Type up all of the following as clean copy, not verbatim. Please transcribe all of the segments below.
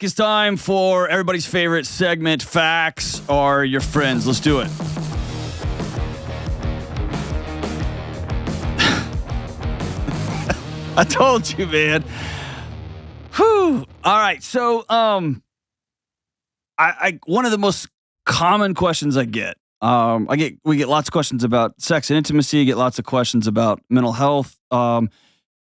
It's time for everybody's favorite segment, Facts Are Your Friends. Let's do it. I told you, man. Whew. All right. So, I one of the most common questions I get, we get lots of questions about sex and intimacy, get lots of questions about mental health.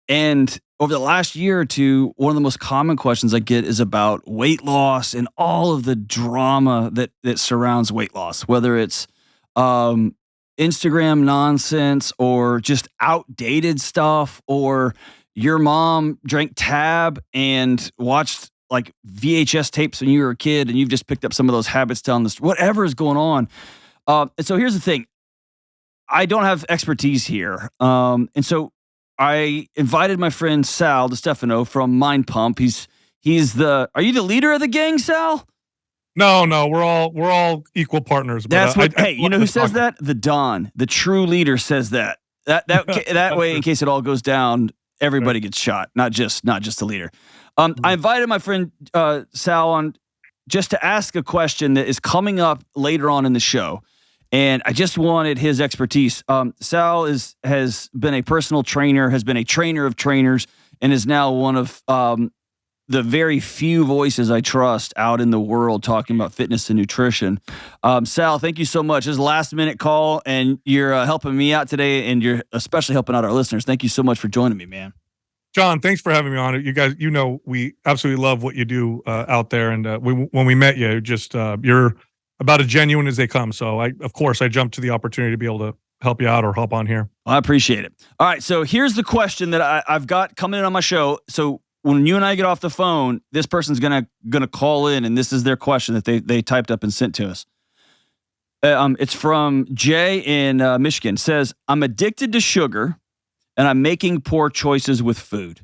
And over the last year or two, one of the most common questions I get is about weight loss and all of the drama that surrounds weight loss, whether it's Instagram nonsense or just outdated stuff, or your mom drank Tab and watched like VHS tapes when you were a kid and you've just picked up some of those habits down the street, whatever is going on. And so here's the thing. I don't have expertise here. And so I invited my friend Sal Di Stefano from Mind Pump. Are you the leader of the gang, Sal? No, we're all equal partners. That's what. Hey, you know who says that? The Don, the true leader, says that. That way, in case it all goes down, everybody gets shot, not just the leader. I invited my friend Sal on just to ask a question that is coming up later on in the show. And I just wanted his expertise. Sal has been a personal trainer, has been a trainer of trainers, and is now one of the very few voices I trust out in the world talking about fitness and nutrition. Sal, thank you so much. This is a last-minute call, and you're helping me out today, and you're especially helping out our listeners. Thank you so much for joining me, man. John, thanks for having me on. You guys, we absolutely love what you do out there, and when we met you, you're about as genuine as they come. So of course I jumped to the opportunity to be able to help you out or hop on here. I appreciate it. All right. So here's the question that I've got coming in on my show. So when you and I get off the phone, this person's gonna call in, and this is their question that they typed up and sent to us. It's from Jay in Michigan. It says, I'm addicted to sugar and I'm making poor choices with food.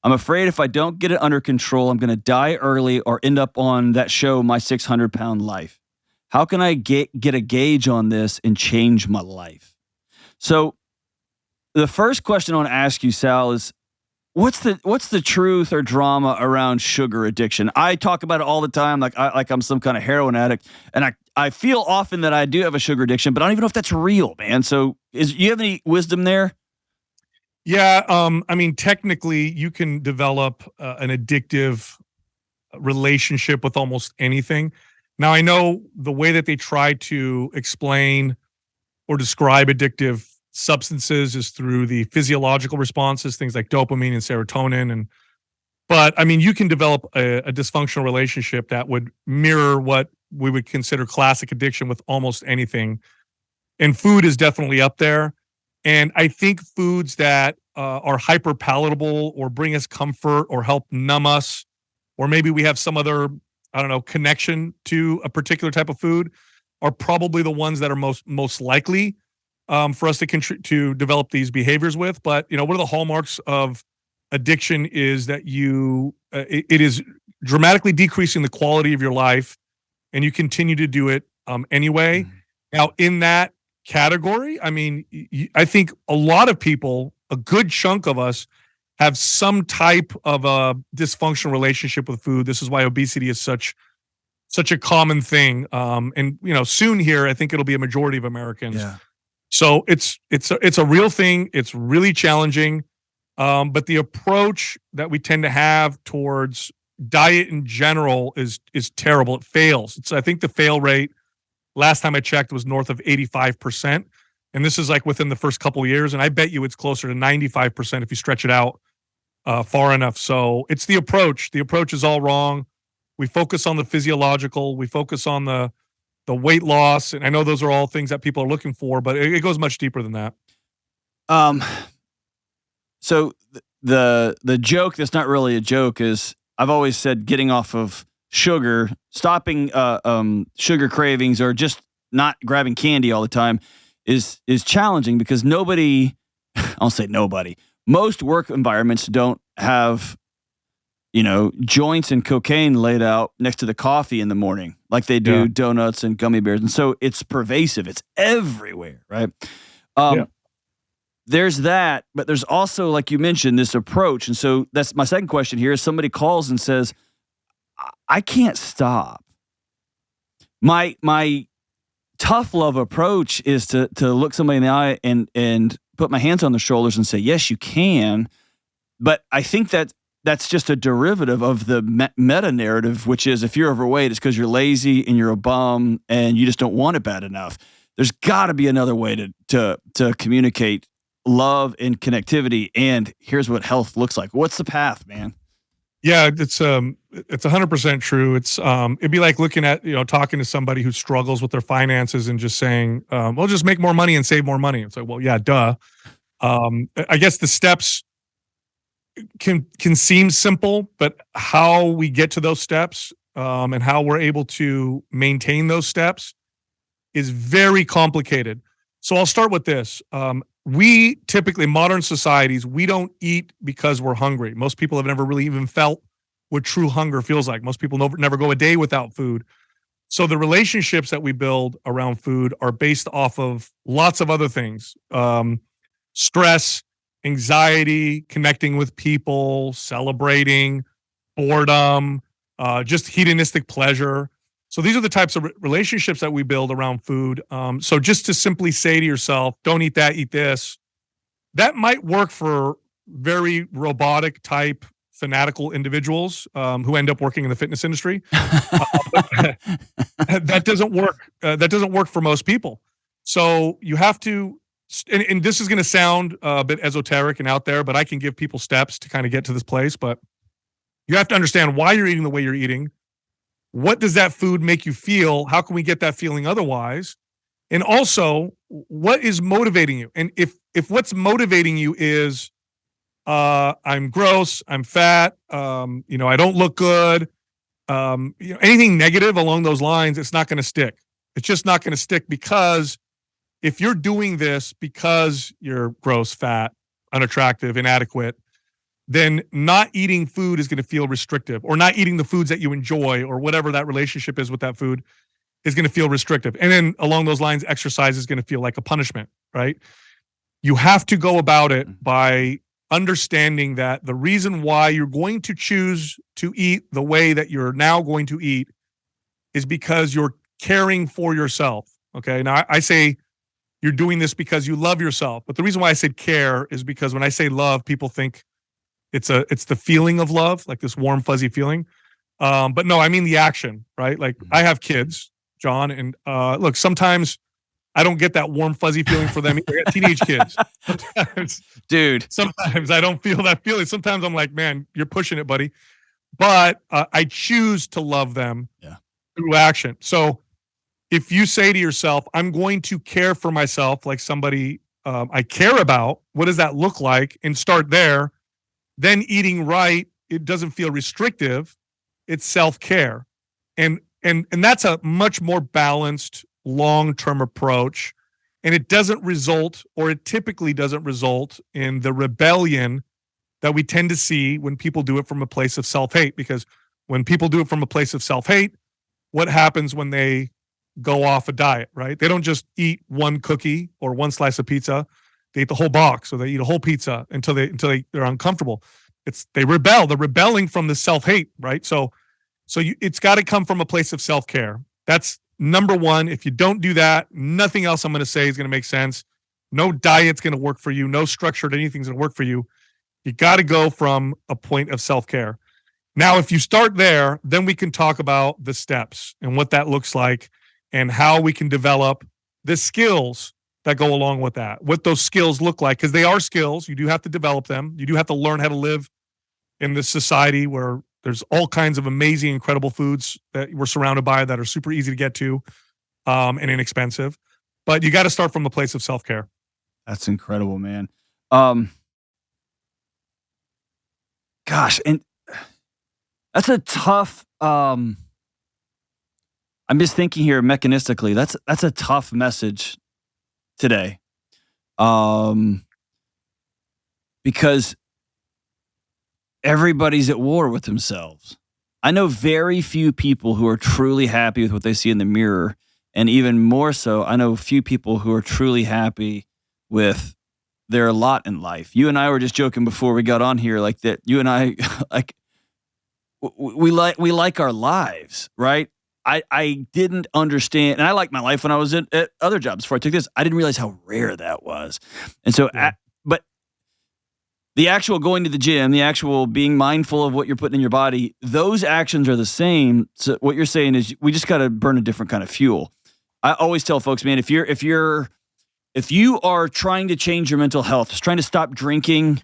I'm afraid if I don't get it under control, I'm going to die early or end up on that show, My 600-Pound Life. How can I get a gauge on this and change my life? So the first question I want to ask you, Sal, is what's the truth or drama around sugar addiction? I talk about it all the time, like I'm some kind of heroin addict, and I feel often that I do have a sugar addiction, but I don't even know if that's real, man. So you have any wisdom there? Yeah, I mean, technically, you can develop an addictive relationship with almost anything. Now, I know the way that they try to explain or describe addictive substances is through the physiological responses, things like dopamine and serotonin. But I mean, you can develop a dysfunctional relationship that would mirror what we would consider classic addiction with almost anything. And food is definitely up there. And I think foods that are hyper palatable or bring us comfort or help numb us, or maybe we have some other, I don't know, connection to a particular type of food, are probably the ones that are most likely for us to develop these behaviors with. But one of the hallmarks of addiction is that it is dramatically decreasing the quality of your life, and you continue to do it anyway. Mm-hmm. Now, in that category, I mean, I think a lot of people, a good chunk of us, have some type of a dysfunctional relationship with food. This is why obesity is such a common thing. And soon here, I think it'll be a majority of Americans. Yeah. So it's a real thing. It's really challenging. But the approach that we tend to have towards diet in general is terrible. It fails. I think the fail rate last time I checked was north of 85%. And this is like within the first couple of years. And I bet you it's closer to 95% if you stretch it out far enough. So it's the approach. The approach is all wrong. We focus on the physiological. We focus on the weight loss. And I know those are all things that people are looking for, but it goes much deeper than that. So the joke that's not really a joke is I've always said getting off of sugar, stopping sugar cravings, or just not grabbing candy all the time is challenging because I'll say nobody. Most work environments don't have, joints and cocaine laid out next to the coffee in the morning like they do donuts and gummy bears. And so it's pervasive. It's everywhere, right? There's that, but there's also, like you mentioned, this approach. And so that's my second question here is somebody calls and says, I can't stop. My tough love approach is to look somebody in the eye and put my hands on their shoulders and say, yes, you can. But I think that that's just a derivative of the meta narrative, which is if you're overweight, it's because you're lazy and you're a bum and you just don't want it bad enough. There's got to be another way to communicate love and connectivity. And here's what health looks like. What's the path, man? Yeah, it's 100% true. It'd be like looking at, talking to somebody who struggles with their finances and just saying, well, just make more money and save more money. It's like, well, yeah, duh. I guess the steps can seem simple, but how we get to those steps, and how we're able to maintain those steps is very complicated. So I'll start with this. We typically, modern societies, we don't eat because we're hungry. Most people have never really even felt what true hunger feels like. Most people never go a day without food. So the relationships that we build around food are based off of lots of other things. Stress, anxiety, connecting with people, celebrating, boredom, just hedonistic pleasure. So these are the types of relationships that we build around food. So just to simply say to yourself, don't eat that, eat this, that might work for very robotic type fanatical individuals who end up working in the fitness industry. That doesn't work. That doesn't work for most people. So you have to, and this is going to sound a bit esoteric and out there, but I can give people steps to kind of get to this place. But you have to understand why you're eating the way you're eating. What does that food make you feel? How can we get that feeling otherwise? And also, what is motivating you? And if what's motivating you is I'm gross, I'm fat, I don't look good, anything negative along those lines, it's not going to stick. It's just not going to stick, because if you're doing this because you're gross, fat, unattractive, inadequate, then not eating food is going to feel restrictive, or not eating the foods that you enjoy, or whatever that relationship is with that food, is going to feel restrictive. And then along those lines, exercise is going to feel like a punishment, right? You have to go about it by understanding that the reason why you're going to choose to eat the way that you're now going to eat is because you're caring for yourself. Okay. Now I say you're doing this because you love yourself, but the reason why I said care is because when I say love, people think it's the feeling of love, like this warm, fuzzy feeling. But no, I mean the action, right? Like I have kids, John, and look, sometimes I don't get that warm, fuzzy feeling for them. I got teenage kids. Sometimes I don't feel that feeling. Sometimes I'm like, man, you're pushing it, buddy. But I choose to love them through action. So if you say to yourself, I'm going to care for myself like somebody I care about, what does that look like? And start there. Then eating right, it doesn't feel restrictive. It's self-care. And that's a much more balanced, long-term approach. And it doesn't result, or it typically doesn't result in the rebellion that we tend to see when people do it from a place of self-hate. Because when people do it from a place of self-hate, what happens when they go off a diet, right? They don't just eat one cookie or one slice of pizza. They eat the whole box, or they eat a whole pizza until they're uncomfortable. They rebel. They're rebelling from the self-hate, right? So it's got to come from a place of self-care. That's number one. If you don't do that, nothing else I'm going to say is going to make sense. No diet's going to work for you. No structured anything's going to work for you. You got to go from a point of self-care. Now, if you start there, then we can talk about the steps and what that looks like and how we can develop the skills that go along with that, what those skills look like, because they are skills. You do have to develop them. You do have to learn how to live in this society where there's all kinds of amazing, incredible foods that we're surrounded by that are super easy to get to and inexpensive. But you got to start from a place of self-care. That's incredible, man. Gosh, and that's a tough. I'm just thinking here mechanistically. That's a tough message today, because everybody's at war with themselves. I know very few people who are truly happy with what they see in the mirror, and even more so, I know few people who are truly happy with their lot in life. You and I were just joking before we got on here, like that. You and I, like, we like our lives, right? I didn't understand, and I liked my life when I was at other jobs before I took this. I didn't realize how rare that was. And so, but the actual going to the gym, the actual being mindful of what you're putting in your body, those actions are the same. So what you're saying is we just got to burn a different kind of fuel. I always tell folks, man, if you are trying to change your mental health, just trying to stop drinking,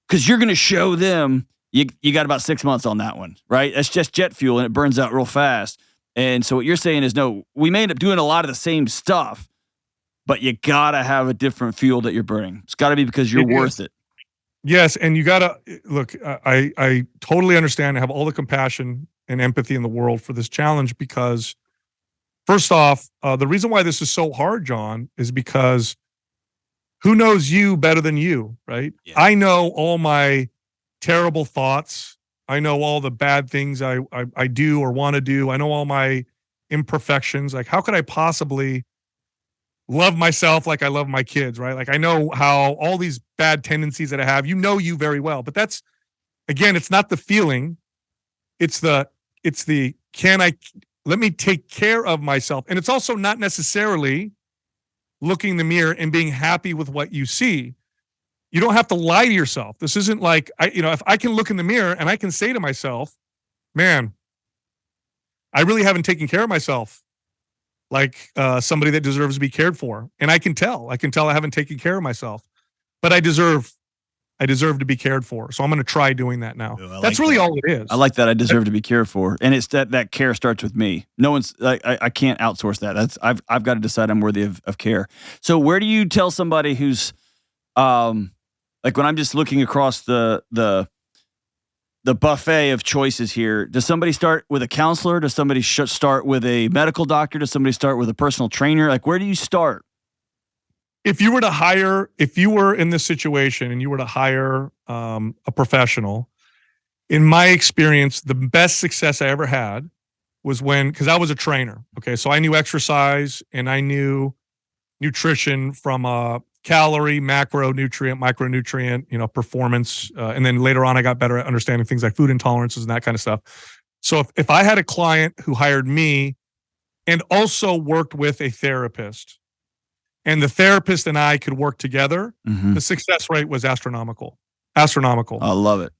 because you're going to show them you got about 6 months on that one, right? That's just jet fuel and it burns out real fast. And so what you're saying is, no, we may end up doing a lot of the same stuff, but you got to have a different fuel that you're burning. It's got to be because you're worth it. Yes, and you gotta look. I totally understand. I have all the compassion and empathy in the world for this challenge because, first off, the reason why this is so hard, John, is because who knows you better than you, right? Yeah. I know all my terrible thoughts. I know all the bad things I do or want to do. I know all my imperfections. Like, how could I possibly love myself like I love my kids, right? Like I know how all these bad tendencies that I have, you know you very well, but that's, again, it's not the feeling. It's the, let me take care of myself. And it's also not necessarily looking in the mirror and being happy with what you see. You don't have to lie to yourself. This isn't like, if I can look in the mirror and I can say to myself, man, I really haven't taken care of myself like somebody that deserves to be cared for. And I can tell I haven't taken care of myself, but I deserve to be cared for. So I'm going to try doing that now. Ooh, that's really all it is. I like that. I deserve to be cared for. And it's that care starts with me. No one's I can't outsource that. I've got to decide I'm worthy of care. So where do you tell somebody who's, like when I'm just looking across the buffet of choices here, does somebody start with a counselor? Does somebody start with a medical doctor? Does somebody start with a personal trainer? Like, where do you start? If you were in this situation and you were to hire a professional, in my experience, the best success I ever had was because I was a trainer. Okay. So I knew exercise and I knew nutrition from a calorie, macronutrient, micronutrient, performance. And then later on, I got better at understanding things like food intolerances and that kind of stuff. So if I had a client who hired me and also worked with a therapist, and the therapist and I could work together, the success rate was astronomical. Astronomical. I love it.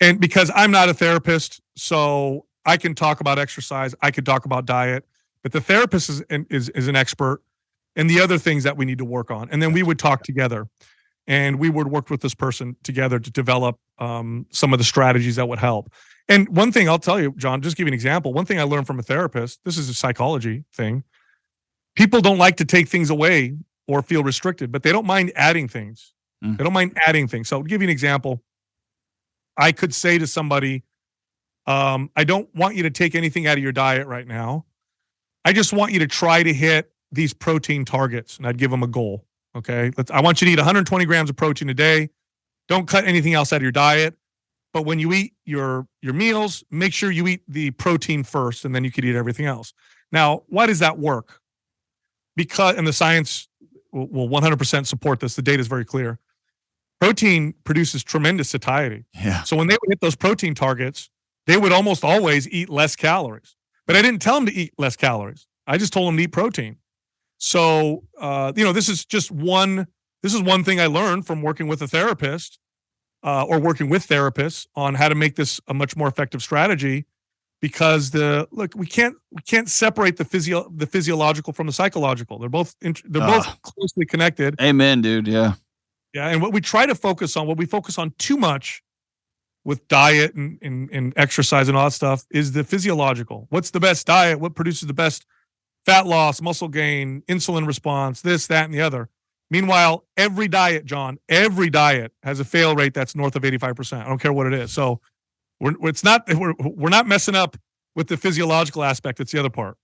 And because I'm not a therapist, so I can talk about exercise, I could talk about diet, but the therapist is an expert and the other things that we need to work on. And then we would talk together and we would work with this person together to develop some of the strategies that would help. And one thing I'll tell you, John, just give you an example. One thing I learned from a therapist, this is a psychology thing. People don't like to take things away or feel restricted, but they don't mind adding things. They don't mind adding things. So I'll give you an example. I could say to somebody, I don't want you to take anything out of your diet right now. I just want you to try to hit these protein targets. And I'd give them a goal. Okay. I want you to eat 120 grams of protein a day. Don't cut anything else out of your diet. But when you eat your meals, make sure you eat the protein first, and then you could eat everything else. Now, why does that work? Because, and the science will 100% support this. The data is very clear. Protein produces tremendous satiety. Yeah. So when they would hit those protein targets, they would almost always eat less calories. But I didn't tell them to eat less calories. I just told them to eat protein. So, this is one thing I learned from working with a therapist or working with therapists on how to make this a much more effective strategy, because we can't separate the physiological from the psychological. They're both closely connected. Amen, dude. Yeah. Yeah. And what we focus on too much with diet and exercise and all that stuff is the physiological. What's the best diet? What produces the best fat loss, muscle gain, insulin response, this, that, and the other. Meanwhile, every diet, John, has a fail rate that's north of 85%. I don't care what it is. So we're not messing up with the physiological aspect. It's the other part.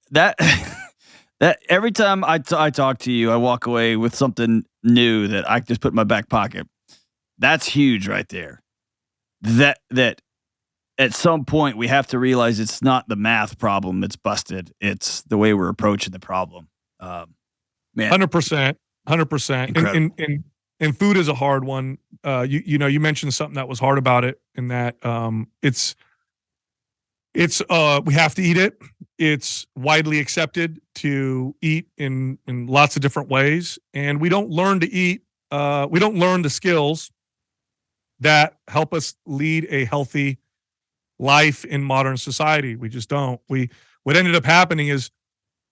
That every time I talk to you, I walk away with something new that I just put in my back pocket. That's huge right there. That at some point we have to realize it's not the math problem that's busted. It's the way we're approaching the problem. Man, 100%. And and food is a hard one. You mentioned something that was hard about it, in that we have to eat it. It's widely accepted to eat in lots of different ways, and we don't learn to eat. We don't learn the skills that help us lead a healthy life in modern society. We just don't. What ended up happening is,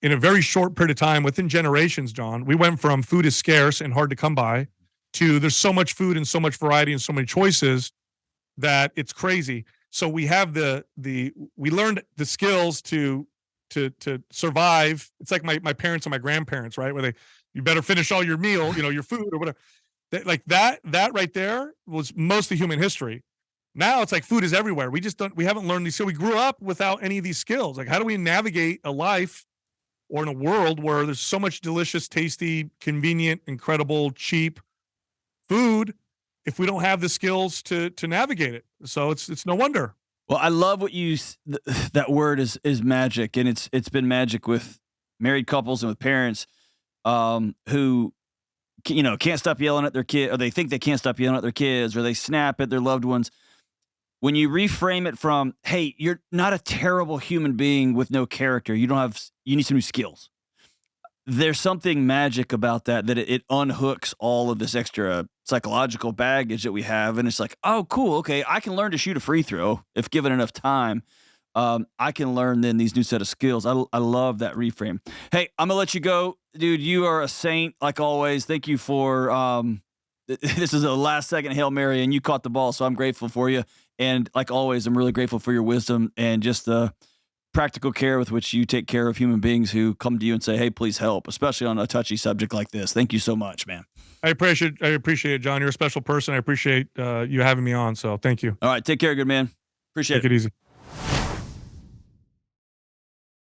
in a very short period of time, within generations, John, we went from food is scarce and hard to come by to there's so much food and so much variety and so many choices that it's crazy. So we have we learned the skills to survive. It's like my parents and my grandparents, right? Where you better finish all your meal, your food or whatever. Like that right there was most of human history. Now it's like food is everywhere. We haven't learned these. So we grew up without any of these skills. Like, how do we navigate a life or in a world where there's so much delicious, tasty, convenient, incredible, cheap food if we don't have the skills to navigate it? So it's no wonder. Well, I love what that word is magic, and it's been magic with married couples and with parents who can't stop yelling at their kid, or they think they can't stop yelling at their kids, or they snap at their loved ones. When you reframe it from, hey, you're not a terrible human being with no character. You need some new skills. There's something magic about that it unhooks all of this extra psychological baggage that we have. And it's like, oh, cool. Okay. I can learn to shoot a free throw if given enough time. I can learn then these new set of skills. I love that reframe. Hey, I'm gonna let you go, dude. You are a saint like always. Thank you for, this is a last second Hail Mary and you caught the ball. So I'm grateful for you. And like always, I'm really grateful for your wisdom and just the practical care with which you take care of human beings who come to you and say, hey, please help, especially on a touchy subject like this. Thank you so much, man. I appreciate it, John. You're a special person. I appreciate you having me on. So thank you. All right. Take care, good man. Appreciate it. Take it easy.